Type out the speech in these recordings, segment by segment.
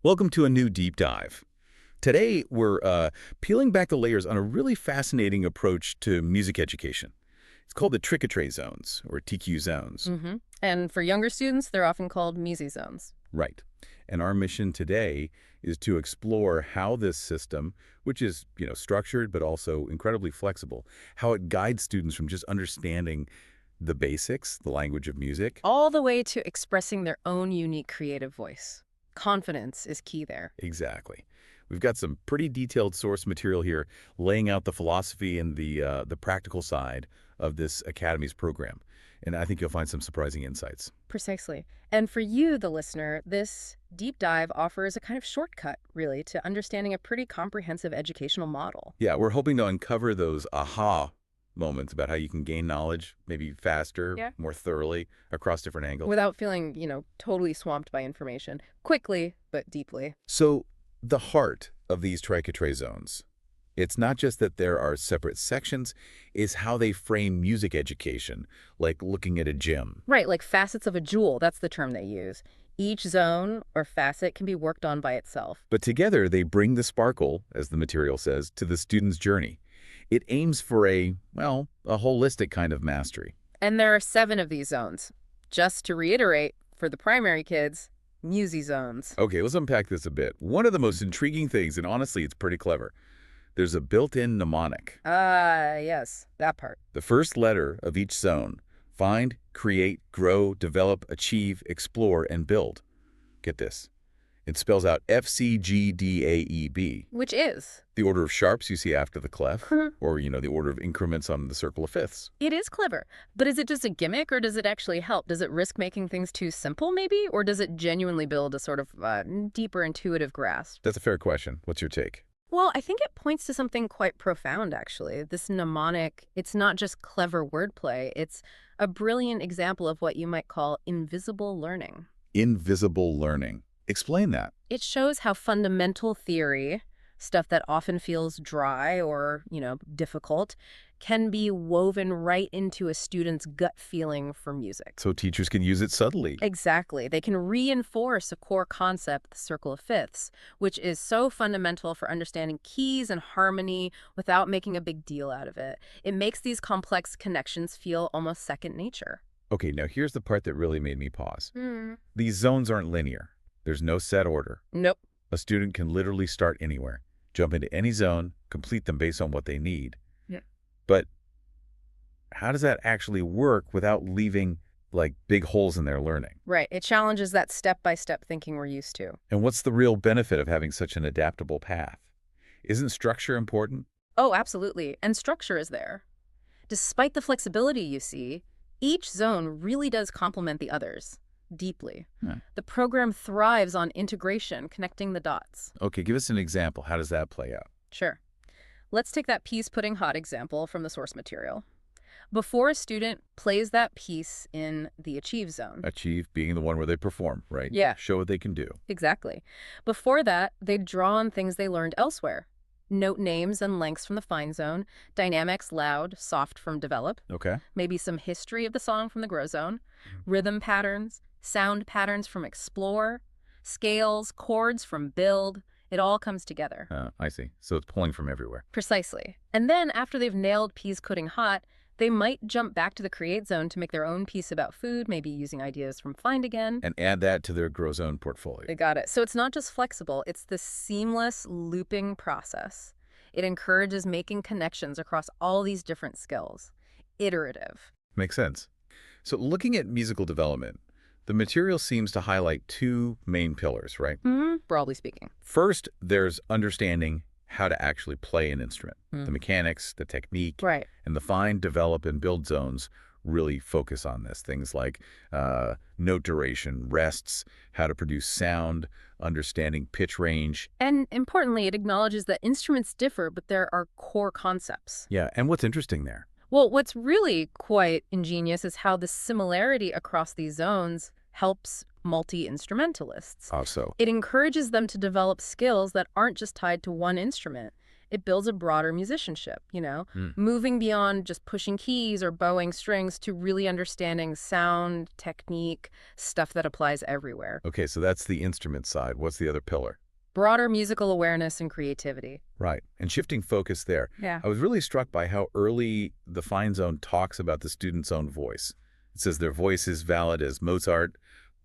Welcome to a new deep dive. Today, we're peeling back the layers on a really fascinating approach to music education. It's called the Triquetrae zones, or TQ zones. And for younger students, they're often called MESI zones. Right. And our mission today is to explore how this system, which is, structured but also incredibly flexible, how it guides students from just understanding the basics, the language of music. All the way to expressing their own unique creative voice. Confidence is key there. Exactly. We've got some pretty detailed source material here laying out the philosophy and the practical side of this Academy's program. And I think you'll find some surprising insights. Precisely. And for you, the listener, this deep dive offers a kind of shortcut, really, to understanding a pretty comprehensive educational model. Yeah, we're hoping to uncover those aha moments about how you can gain knowledge, maybe faster, Yeah. more thoroughly, across different angles. Without feeling, totally swamped by information. Quickly, but deeply. So the heart of these Triquetrae zones, it's not just that there are separate sections, it's how they frame music education, like looking at a gym. Right, like facets of a jewel, that's the term they use. Each zone or facet can be worked on by itself. But together they bring the sparkle, as the material says, to the student's journey. It aims for a holistic kind of mastery. And there are 7 of these zones. Just to reiterate, for the primary kids, MESI zones. Okay, let's unpack this a bit. One of the most intriguing things, and honestly, it's pretty clever, there's a built-in mnemonic. Yes, that part. The first letter of each zone: find, create, grow, develop, achieve, explore, and build. Get this. It spells out FCGDAEB. Which is? The order of sharps you see after the clef, or, the order of increments on the circle of fifths. It is clever. But is it just a gimmick, or does it actually help? Does it risk making things too simple, maybe? Or does it genuinely build a sort of deeper intuitive grasp? That's a fair question. What's your take? Well, I think it points to something quite profound, actually. This mnemonic, it's not just clever wordplay. It's a brilliant example of what you might call invisible learning. Invisible learning. Explain that. It shows how fundamental theory, stuff that often feels dry or, difficult, can be woven right into a student's gut feeling for music. So teachers can use it subtly. Exactly. They can reinforce a core concept, the circle of fifths, which is so fundamental for understanding keys and harmony without making a big deal out of it. It makes these complex connections feel almost second nature. Okay, now here's the part that really made me pause. These zones aren't linear. There's no set order. Nope. A student can literally start anywhere, jump into any zone, complete them based on what they need. Yeah. But how does that actually work without leaving, big holes in their learning? Right. It challenges that step-by-step thinking we're used to. And what's the real benefit of having such an adaptable path? Isn't structure important? Oh, absolutely. And structure is there. Despite the flexibility you see, each zone really does complement the others. Deeply. Huh. The program thrives on integration, connecting the dots. Okay, give us an example. How does that play out? Sure. Let's take that piece pudding hot example from the source material. Before a student plays that piece in the achieve zone. Achieve being the one where they perform, right? Yeah. Show what they can do. Exactly. Before that, they draw on things they learned elsewhere. Note names and lengths from the fine zone, dynamics loud, soft from develop, Okay. maybe some history of the song from the grow zone, rhythm patterns, sound patterns from explore, scales, chords from build. It all comes together. I see. So it's pulling from everywhere. Precisely. And then after they've nailed peas cutting hot, they might jump back to the create zone to make their own piece about food, maybe using ideas from find again. And add that to their grow zone portfolio. They got it. So it's not just flexible, it's this seamless looping process. It encourages making connections across all these different skills. Iterative. Makes sense. So looking at musical development, the material seems to highlight 2 main pillars, right? Broadly speaking. First, there's understanding how to actually play an instrument. The mechanics, the technique, Right. and the find, develop, and build zones really focus on this. Things like note duration, rests, how to produce sound, understanding pitch range. And importantly, it acknowledges that instruments differ, but there are core concepts. Yeah, and what's interesting there? Well, what's really quite ingenious is how the similarity across these zones helps multi-instrumentalists. Also, It encourages them to develop skills that aren't just tied to one instrument. It builds a broader musicianship, Hmm. moving beyond just pushing keys or bowing strings to really understanding sound, technique, stuff that applies everywhere. Okay, so that's the instrument side. What's the other pillar? Broader musical awareness and creativity. Right. And shifting focus there, Yeah. I was really struck by how early the Fine Zone talks about the student's own voice. It says their voice is valid as Mozart,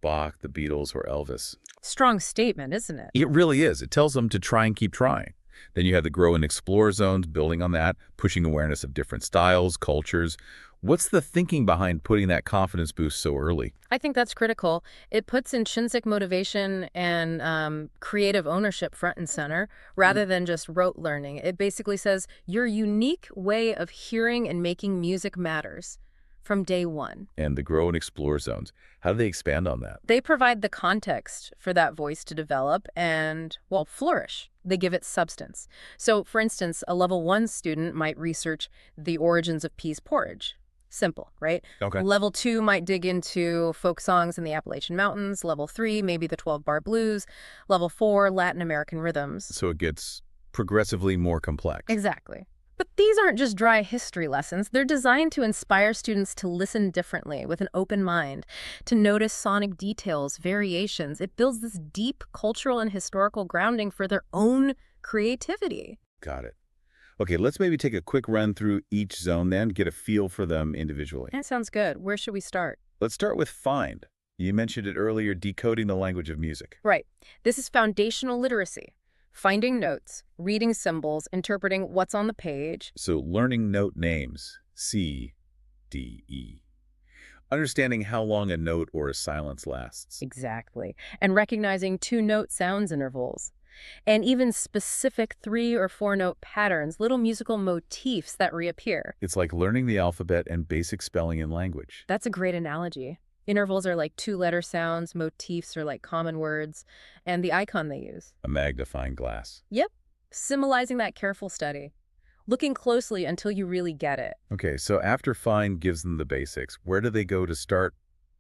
Bach, the Beatles, or Elvis. Strong statement, isn't it? It really is. It tells them to try and keep trying. Then you have the grow and explore zones, building on that, pushing awareness of different styles, cultures. What's the thinking behind putting that confidence boost so early? I think that's critical. It puts intrinsic motivation and creative ownership front and center rather than just rote learning. It basically says your unique way of hearing and making music matters from day one. And the grow and explore zones, how do they expand on that? They provide the context for that voice to develop and, well, flourish. They give it substance. So, for instance, a level 1 student might research the origins of peas porridge. Simple, right? Okay. Level 2 might dig into folk songs in the Appalachian Mountains. Level 3, maybe the 12-bar blues. Level 4, Latin American rhythms. So it gets progressively more complex. Exactly. But these aren't just dry history lessons. They're designed to inspire students to listen differently with an open mind, to notice sonic details, variations. It builds this deep cultural and historical grounding for their own creativity. Got it. Okay, let's maybe take a quick run through each zone then, get a feel for them individually. That sounds good. Where should we start? Let's start with find. You mentioned it earlier, decoding the language of music. Right. This is foundational literacy. Finding notes, reading symbols, interpreting what's on the page. So learning note names, C, D, E. Understanding how long a note or a silence lasts. Exactly. And recognizing 2-note sounds intervals. And even specific 3- or 4-note patterns, little musical motifs that reappear. It's like learning the alphabet and basic spelling in language. That's a great analogy. Intervals are like 2-letter sounds, motifs are like common words, and the icon they use. A magnifying glass. Yep, symbolizing that careful study. Looking closely until you really get it. Okay, so after find gives them the basics, where do they go to start,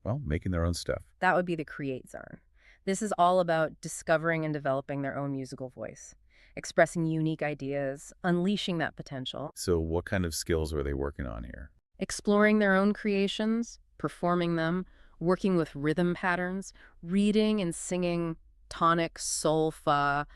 well, making their own stuff? That would be the create zone. This is all about discovering and developing their own musical voice, expressing unique ideas, unleashing that potential, So what kind of skills are they working on here? exploring their own creations, performing them, working with rhythm patterns, reading and singing tonic, sol, fa,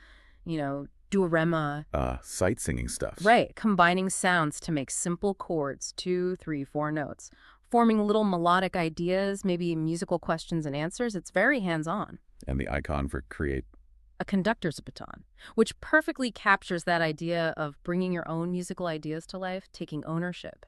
do-re-ma. Sight singing stuff. Right, combining sounds to make simple chords, 2, 3, 4 notes, forming little melodic ideas, maybe musical questions and answers. It's very hands-on. And the icon for create. A conductor's baton, which perfectly captures that idea of bringing your own musical ideas to life, taking ownership,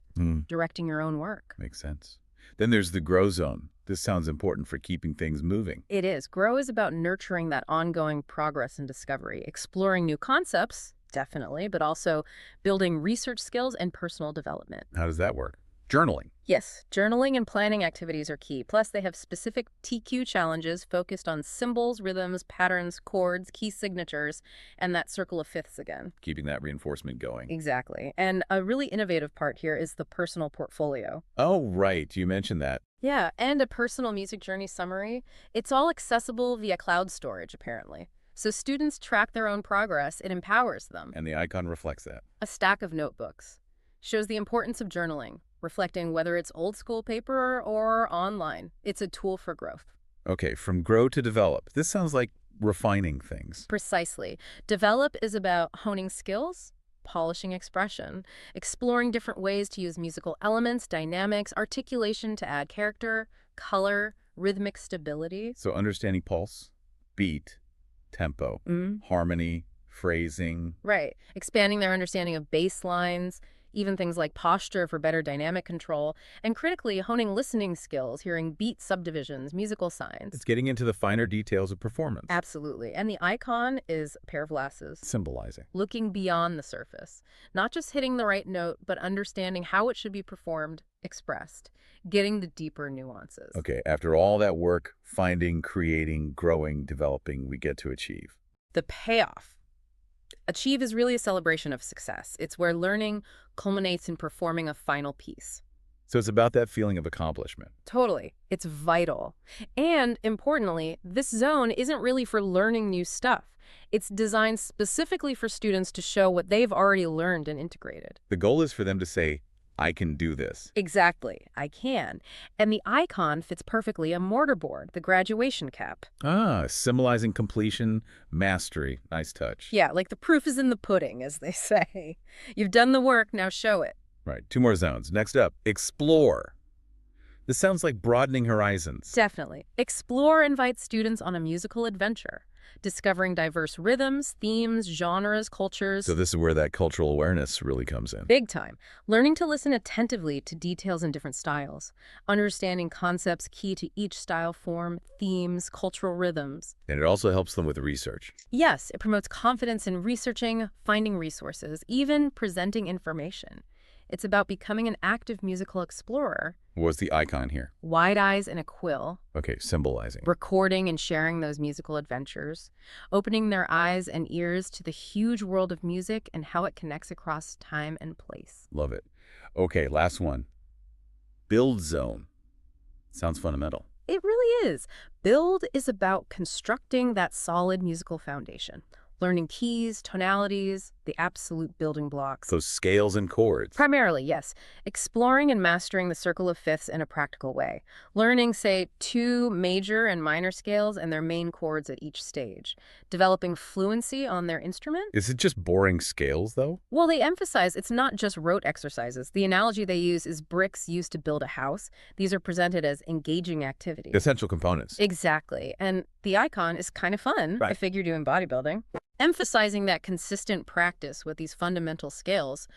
directing your own work. Makes sense. Then there's the grow zone. This sounds important for keeping things moving. It is. Grow is about nurturing that ongoing progress and discovery, exploring new concepts, definitely, but also building research skills and personal development. How does that work? Journaling. Yes, journaling and planning activities are key. Plus, they have specific TQ challenges focused on symbols, rhythms, patterns, chords, key signatures, and that circle of fifths again. Keeping that reinforcement going. Exactly. And a really innovative part here is the personal portfolio. Oh, right. You mentioned that. Yeah, and a personal music journey summary. It's all accessible via cloud storage, apparently. So students track their own progress. It empowers them. And the icon reflects that. A stack of notebooks shows the importance of journaling, reflecting whether it's old school paper or online. It's a tool for growth. Okay, from grow to develop. This sounds like refining things. Precisely. Develop is about honing skills, polishing expression, exploring different ways to use musical elements, dynamics, articulation to add character, color, rhythmic stability. So understanding pulse, beat, tempo, harmony, phrasing. Right. Expanding their understanding of bass lines, even things like posture for better dynamic control, and critically honing listening skills, hearing beat subdivisions, musical signs. It's getting into the finer details of performance. Absolutely. And the icon is a pair of glasses. Symbolizing. Looking beyond the surface. Not just hitting the right note, but understanding how it should be performed, expressed, getting the deeper nuances. Okay, after all that work, finding, creating, growing, developing, we get to achieve. The payoff. Achieve is really a celebration of success. It's where learning culminates in performing a final piece. So it's about that feeling of accomplishment. Totally. It's vital. And importantly, this zone isn't really for learning new stuff. It's designed specifically for students to show what they've already learned and integrated. The goal is for them to say, I can do this. Exactly, I can. And the icon fits perfectly a mortarboard, the graduation cap. Ah, symbolizing completion, mastery. Nice touch. Yeah, like the proof is in the pudding, as they say. You've done the work, now show it. Right, 2 more zones. Next up, explore. This sounds like broadening horizons. Definitely. Explore invites students on a musical adventure, discovering diverse rhythms, themes, genres, cultures. So this is where that cultural awareness really comes in. Big time. Learning to listen attentively to details in different styles, understanding concepts key to each style form, themes, cultural rhythms. And it also helps them with research. Yes, it promotes confidence in researching, finding resources, even presenting information. It's about becoming an active musical explorer. What's the icon here? Wide eyes and a quill. Okay, symbolizing. Recording and sharing those musical adventures, opening their eyes and ears to the huge world of music and how it connects across time and place. Love it. Okay, last one. Build zone. Sounds fundamental. It really is. Build is about constructing that solid musical foundation, learning keys, tonalities, the absolute building blocks. Those scales and chords. Primarily, yes. Exploring and mastering the circle of fifths in a practical way. Learning, say, 2 major and minor scales and their main chords at each stage. Developing fluency on their instrument. Is it just boring scales, though? Well, they emphasize it's not just rote exercises. The analogy they use is bricks used to build a house. These are presented as engaging activities. Essential components. Exactly. And the icon is kind of fun, Right. I figure, doing bodybuilding. Emphasizing that consistent practice with these fundamental scales,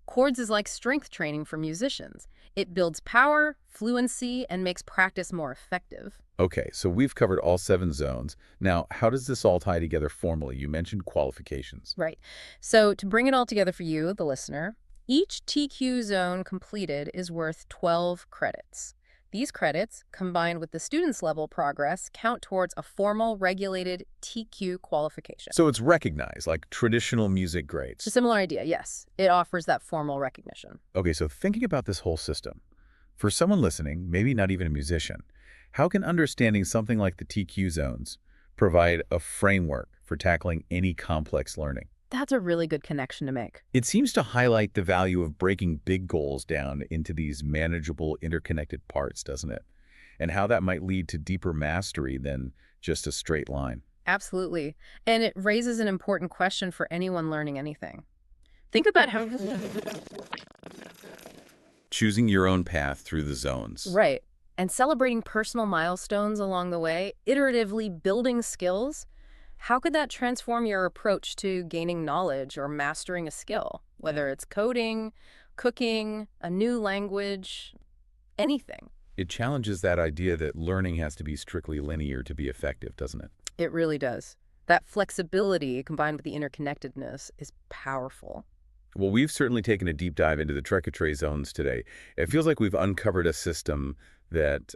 chords is like strength training for musicians. It builds power, fluency, and makes practice more effective. Okay, so we've covered all 7 zones. Now, how does this all tie together formally? You mentioned qualifications. Right. So to bring it all together for you, the listener, each TQ zone completed is worth 12 credits. These credits, combined with the student's level progress, count towards a formal, regulated TQ qualification. So it's recognized, like traditional music It's a grades. similar idea, yes. It offers that formal recognition. Okay, so thinking about this whole system, for someone listening, maybe not even a musician, how can understanding something like the TQ zones provide a framework for tackling any complex learning? That's a really good connection to make. It seems to highlight the value of breaking big goals down into these manageable, interconnected parts, doesn't it? And how that might lead to deeper mastery than just a straight line. Absolutely. And it raises an important question for anyone learning anything. Think about how... Choosing your own path through the zones. Right. And celebrating personal milestones along the way, iteratively building skills. How could that transform your approach to gaining knowledge or mastering a skill? Whether it's coding, cooking, a new language, anything. It challenges that idea that learning has to be strictly linear to be effective, doesn't it? It really does. That flexibility combined with the interconnectedness is powerful. Well, we've certainly taken a deep dive into the Triquetrae zones today. It feels like we've uncovered a system that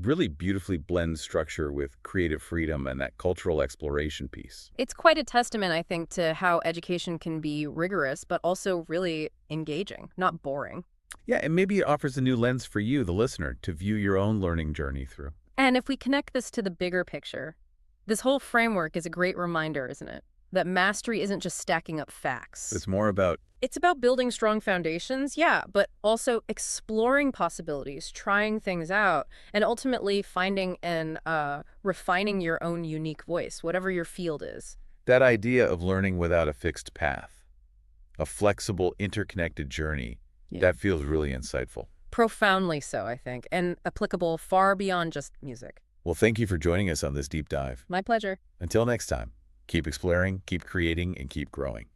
really beautifully blends structure with creative freedom and that cultural exploration piece. It's quite a testament, I think, to how education can be rigorous, but also really engaging, not boring. Yeah, and maybe it offers a new lens for you, the listener, to view your own learning journey through. And if we connect this to the bigger picture, this whole framework is a great reminder, isn't it? That mastery isn't just stacking up facts. It's more about It's about building strong foundations, yeah, but also exploring possibilities, trying things out, and ultimately finding and refining your own unique voice, whatever your field is. that idea of learning without a fixed path, a flexible, interconnected journey. Yeah. That feels really insightful. Profoundly so, I think, and applicable far beyond just music. Well, thank you for joining us on this deep dive. My pleasure. Until next time, keep exploring, keep creating, and keep growing.